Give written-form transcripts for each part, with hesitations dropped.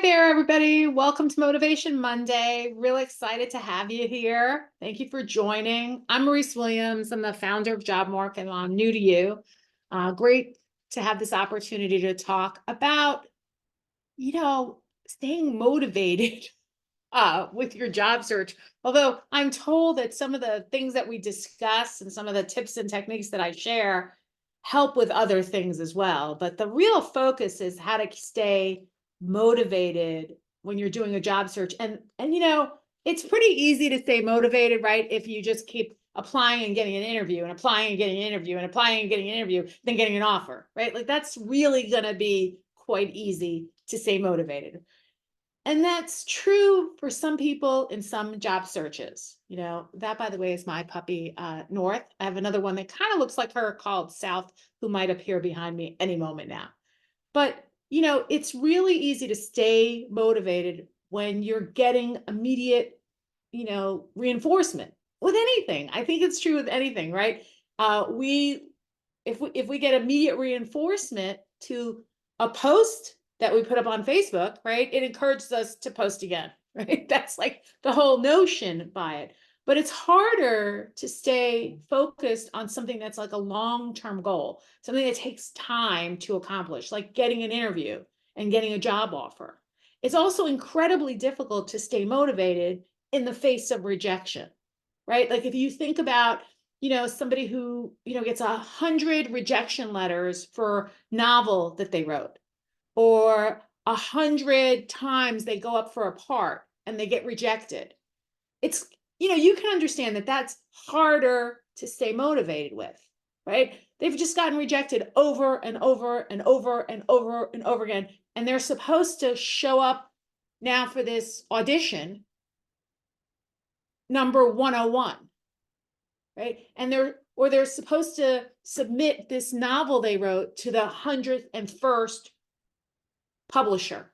there, everybody. Welcome to Motivation Monday. Really excited to have you here. Thank you for joining. I'm Maryse Williams. I'm the founder of JobMorph, and I'm new to you. Great to have this opportunity to talk about, staying motivated with your job search. Although I'm told that some of the things that we discuss and some of the tips and techniques that I share help with other things as well. But the real focus is how to stay motivated when you're doing a job search. And it's pretty easy to stay motivated, right? If you just keep applying and getting an interview and applying and getting an interview and applying and getting an interview, then getting an offer, right? Like that's really going to be quite easy to stay motivated. And that's true for some people in some job searches. That, by the way, is my puppy, North. I have another one that kind of looks like her called South, who might appear behind me any moment now. But, it's really easy to stay motivated when you're getting immediate, reinforcement with anything. I think it's true with anything, right? If we get immediate reinforcement to a post that we put up on Facebook, right, it encourages us to post again, right? That's like the whole notion by it. But it's harder to stay focused on something that's like a long-term goal, something that takes time to accomplish, like getting an interview and getting a job offer. It's also incredibly difficult to stay motivated in the face of rejection, right? Like if you think about, somebody who, gets 100 rejection letters for a novel that they wrote, or 100 times they go up for a part and they get rejected. It's, you can understand that that's harder to stay motivated with, right? They've just gotten rejected over and over and over and over and over again. And they're supposed to show up now for this audition, number 101, right? And they're supposed to submit this novel they wrote to the 101st publisher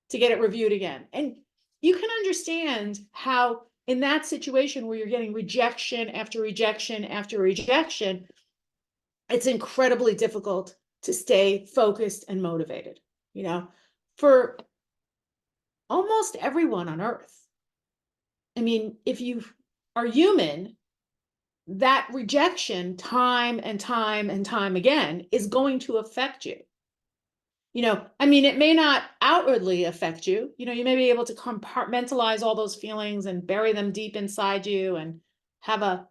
to get it reviewed again. And you can understand how in that situation where you're getting rejection after rejection after rejection, it's incredibly difficult to stay focused and motivated, for almost everyone on earth. I mean, if you are human, that rejection time and time and time again is going to affect you. It may not outwardly affect you. You may be able to compartmentalize all those feelings and bury them deep inside you and have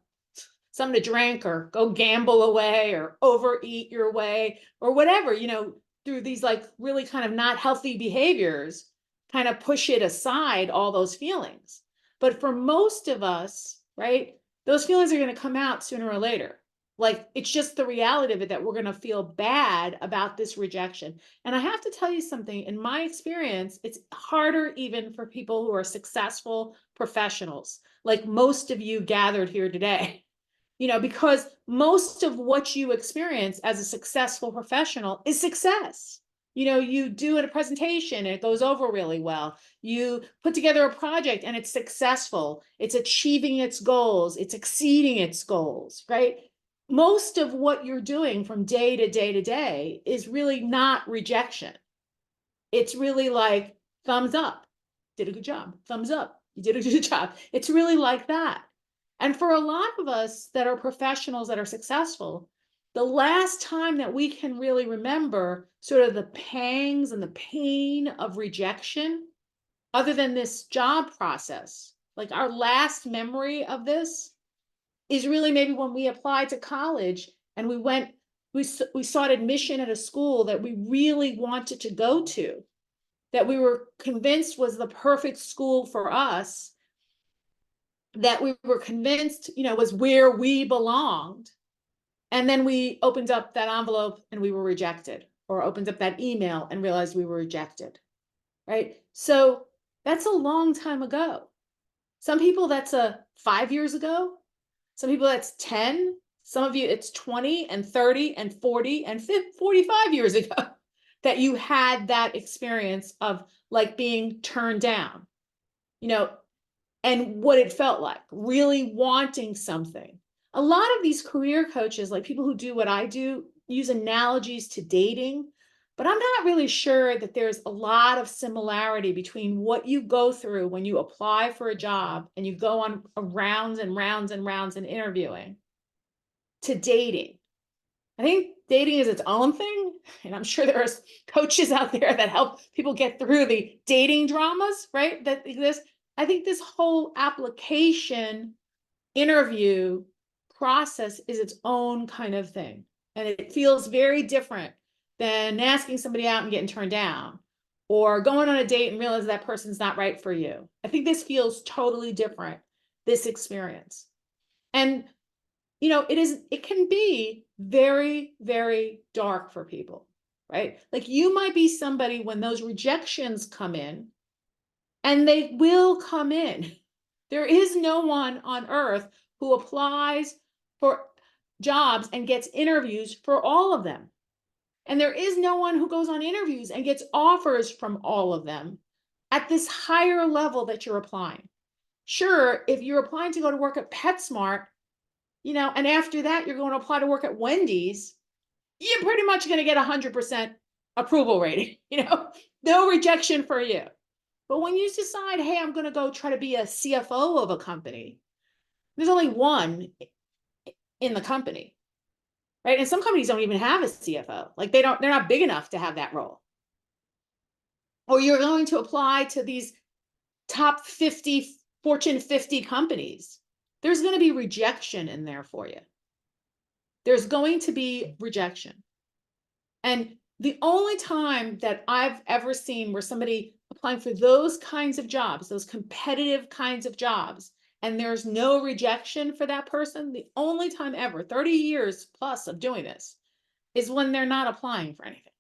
something to drink or go gamble away or overeat your way or whatever, through these like really kind of not healthy behaviors, kind of push it aside, all those feelings. But for most of us, right, those feelings are going to come out sooner or later. Like, it's just the reality of it that we're going to feel bad about this rejection. And I have to tell you something, in my experience, it's harder even for people who are successful professionals, like most of you gathered here today, because most of what you experience as a successful professional is success. You do a presentation and it goes over really well. You put together a project and it's successful. It's achieving its goals. It's exceeding its goals, right? Most of what you're doing from day to day to day is really not rejection. It's really like thumbs up, did a good job. Thumbs up, you did a good job. It's really like that. And for a lot of us that are professionals that are successful, the last time that we can really remember sort of the pangs and the pain of rejection, other than this job process, like our last memory of this is really maybe when we applied to college and we sought admission at a school that we really wanted to go to, that we were convinced was the perfect school for us, that we were convinced, was where we belonged. And then we opened up that envelope and we were rejected, or opened up that email and realized we were rejected, right? So that's a long time ago. Some people that's 5 years ago. Some people that's 10, some of you it's 20 and 30 and 40 and 45 years ago that you had that experience of like being turned down, and what it felt like, really wanting something. A lot of these career coaches, like people who do what I do, use analogies to dating, But I'm not really sure that there's a lot of similarity between what you go through when you apply for a job and you go on rounds and rounds and rounds in interviewing to dating. I think dating is its own thing, and I'm sure there are coaches out there that help people get through the dating dramas, right? That exist. I think this whole application interview process is its own kind of thing, and it feels very different than asking somebody out and getting turned down, or going on a date and realize that person's not right for you. I think this feels totally different, this experience. And it can be very, very dark for people, right? Like, you might be somebody when those rejections come in, and they will come in. There is no one on earth who applies for jobs and gets interviews for all of them. And there is no one who goes on interviews and gets offers from all of them at this higher level that you're applying. Sure, if you're applying to go to work at PetSmart, and after that, you're going to apply to work at Wendy's, you're pretty much going to get 100% approval rating, no rejection for you. But when you decide, hey, I'm going to go try to be a CFO of a company, there's only one in the company, right? And some companies don't even have a CFO. Like, they're not big enough to have that role. Or you're going to apply to these top 50 Fortune 50 companies. There's going to be rejection in there for you. There's going to be rejection. And the only time that I've ever seen where somebody applying for those kinds of jobs, those competitive kinds of jobs, and there's no rejection for that person, the only time ever, 30 years plus of doing this, is when they're not applying for anything.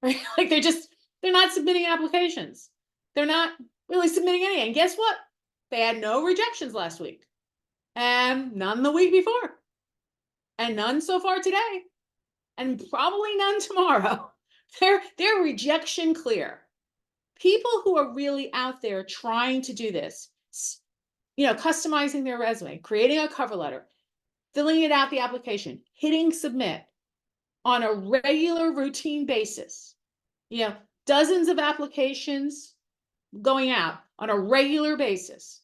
Right? Like, they're not submitting applications. They're not really submitting any. And guess what? They had no rejections last week, and none the week before, and none so far today, and probably none tomorrow. They're rejection clear. People who are really out there trying to do this, customizing their resume, creating a cover letter, filling it out, the application, hitting submit on a regular routine basis, dozens of applications going out on a regular basis.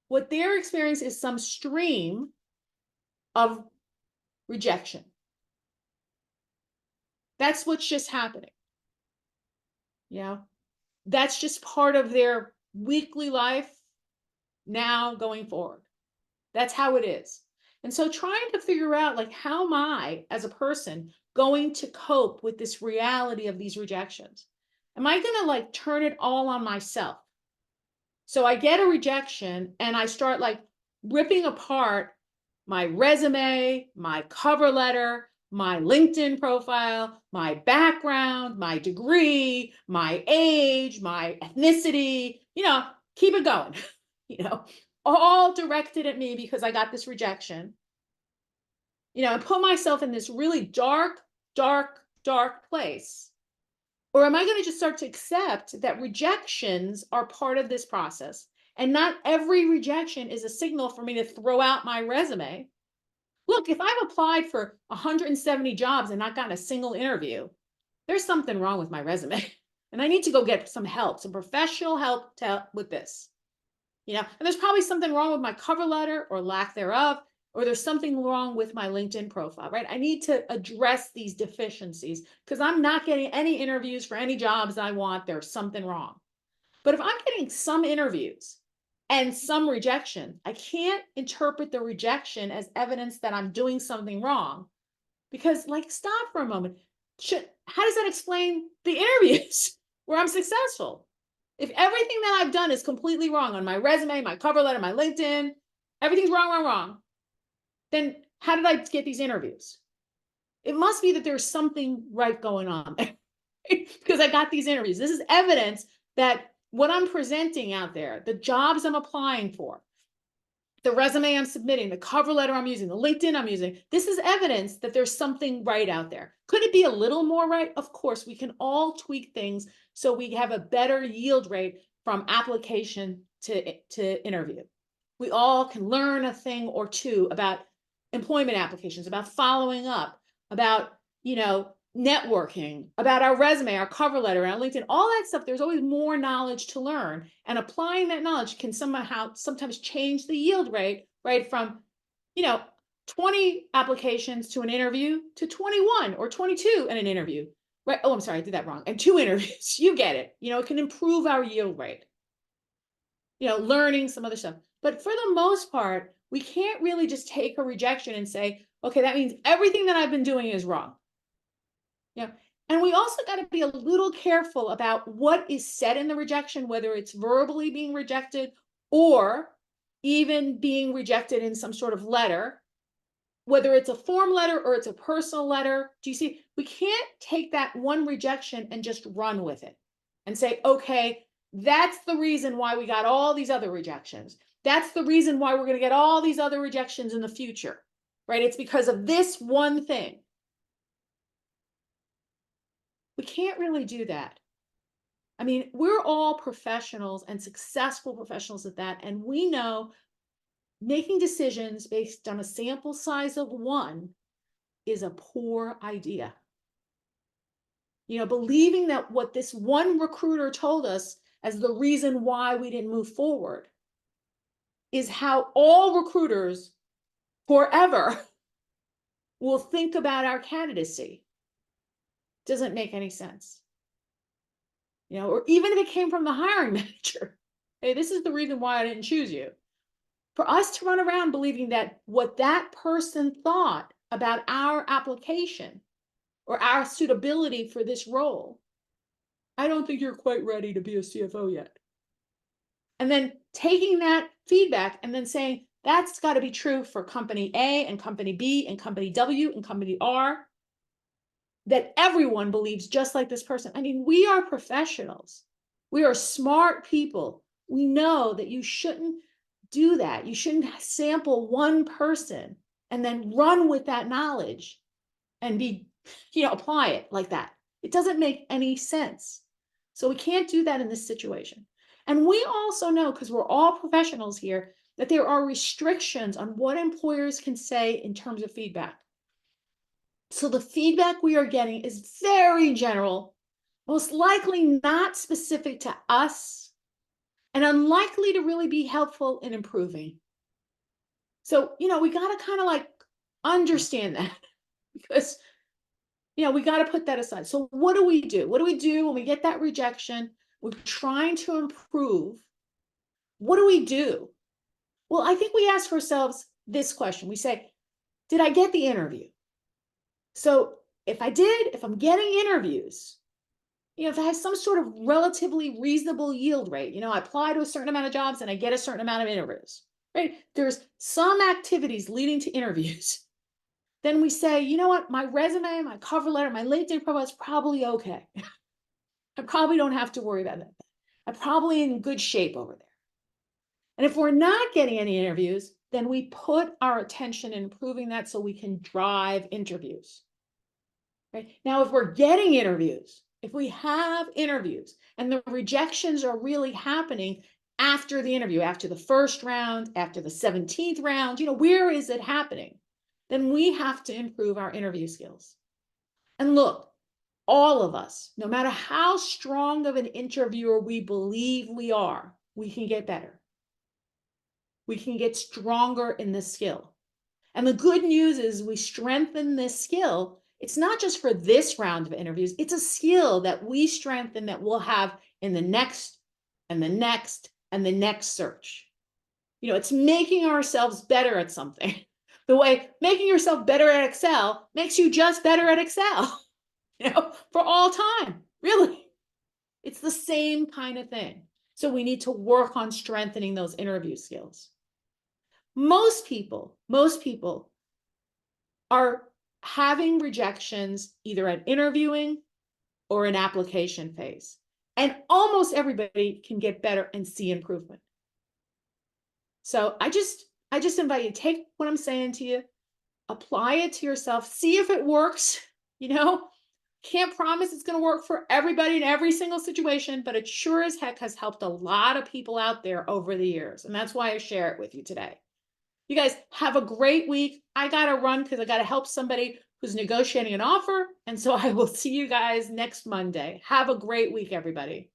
What they're experiencing is some stream of rejection. That's what's just happening. That's just part of their weekly life now going forward. That's how it is. And so trying to figure out, like, how am I as a person going to cope with this reality of these rejections? Am I going to turn it all on myself? So I get a rejection and I start ripping apart my resume, my cover letter, my LinkedIn profile, my background, my degree, my age, my ethnicity, keep it going, all directed at me because I got this rejection, and put myself in this really dark, dark, dark place. Or am I going to just start to accept that rejections are part of this process, and not every rejection is a signal for me to throw out my resume? Look, if I've applied for 170 jobs and not gotten a single interview, there's something wrong with my resume. And I need to go get some help, some professional help with this. And there's probably something wrong with my cover letter or lack thereof, or there's something wrong with my LinkedIn profile, right? I need to address these deficiencies because I'm not getting any interviews for any jobs I want. There's something wrong. But if I'm getting some interviews and some rejection, I can't interpret the rejection as evidence that I'm doing something wrong, because stop for a moment. How does that explain the interviews where I'm successful? If everything that I've done is completely wrong on my resume, my cover letter, my LinkedIn, everything's wrong, then how did I get these interviews? It must be that there's something right going on there because I got these interviews. This is evidence that what I'm presenting out there, the jobs I'm applying for, the resume I'm submitting, the cover letter I'm using, the LinkedIn I'm using, this is evidence that there's something right out there. Could it be a little more right? Of course, we can all tweak things so we have a better yield rate from application to interview. We all can learn a thing or two about employment applications, about following up, about, networking, about our resume, our cover letter, our LinkedIn, all that stuff. There's always more knowledge to learn, and applying that knowledge can sometimes change the yield rate, right? From, 20 applications to an interview to 21 or 22 in an interview, right? Oh, I'm sorry, I did that wrong. And 2 interviews, you get it. It can improve our yield rate, learning some other stuff. But for the most part, we can't really just take a rejection and say, okay, that means everything that I've been doing is wrong. And we also got to be a little careful about what is said in the rejection, whether it's verbally being rejected or even being rejected in some sort of letter, whether it's a form letter or it's a personal letter. Do you see? We can't take that one rejection and just run with it and say, okay, that's the reason why we got all these other rejections. That's the reason why we're going to get all these other rejections in the future, right? It's because of this one thing. We can't really do that. I mean, we're all professionals and successful professionals at that. And we know making decisions based on a sample size of 1 is a poor idea. Believing that what this one recruiter told us as the reason why we didn't move forward is how all recruiters forever will think about our candidacy. Doesn't make any sense. Or even if it came from the hiring manager, hey, this is the reason why I didn't choose you. For us to run around believing that what that person thought about our application or our suitability for this role, I don't think you're quite ready to be a CFO yet. And then taking that feedback and then saying, that's got to be true for company A and company B and company W and company R, that everyone believes just like this person. I mean, we are professionals. We are smart people. We know that you shouldn't do that. You shouldn't sample one person and then run with that knowledge and apply it like that. It doesn't make any sense. So we can't do that in this situation. And we also know, because we're all professionals here, that there are restrictions on what employers can say in terms of feedback. So the feedback we are getting is very general, most likely not specific to us, and unlikely to really be helpful in improving. So, we got to kind of understand that because, we got to put that aside. So what do we do? What do we do when we get that rejection? We're trying to improve. What do we do? Well, I think we ask ourselves this question. We say, did I get the interview? So if I did, if I'm getting interviews, if I have some sort of relatively reasonable yield rate, I apply to a certain amount of jobs and I get a certain amount of interviews, right? There's some activities leading to interviews. Then we say, you know what? My resume, my cover letter, my LinkedIn profile is probably okay. I probably don't have to worry about that. I'm probably in good shape over there. And if we're not getting any interviews, then we put our attention in improving that so we can drive interviews. Right? Now, if we're getting interviews, if we have interviews and the rejections are really happening after the interview, after the first round, after the 17th round, where is it happening? Then we have to improve our interview skills. And look, all of us, no matter how strong of an interviewer we believe we are, we can get better. We can get stronger in this skill. And the good news is we strengthen this skill. It's not just for this round of interviews. It's a skill that we strengthen that we'll have in the next and the next and the next search. It's making ourselves better at something. The way making yourself better at Excel makes you just better at Excel, for all time, really. It's the same kind of thing. So we need to work on strengthening those interview skills. Most people are having rejections either at interviewing or an application phase. And almost everybody can get better and see improvement. So I just invite you to take what I'm saying to you, apply it to yourself, see if it works. Can't promise it's going to work for everybody in every single situation, but it sure as heck has helped a lot of people out there over the years. And that's why I share it with you today. You guys have a great week. I got to run because I got to help somebody who's negotiating an offer. And so I will see you guys next Monday. Have a great week, everybody.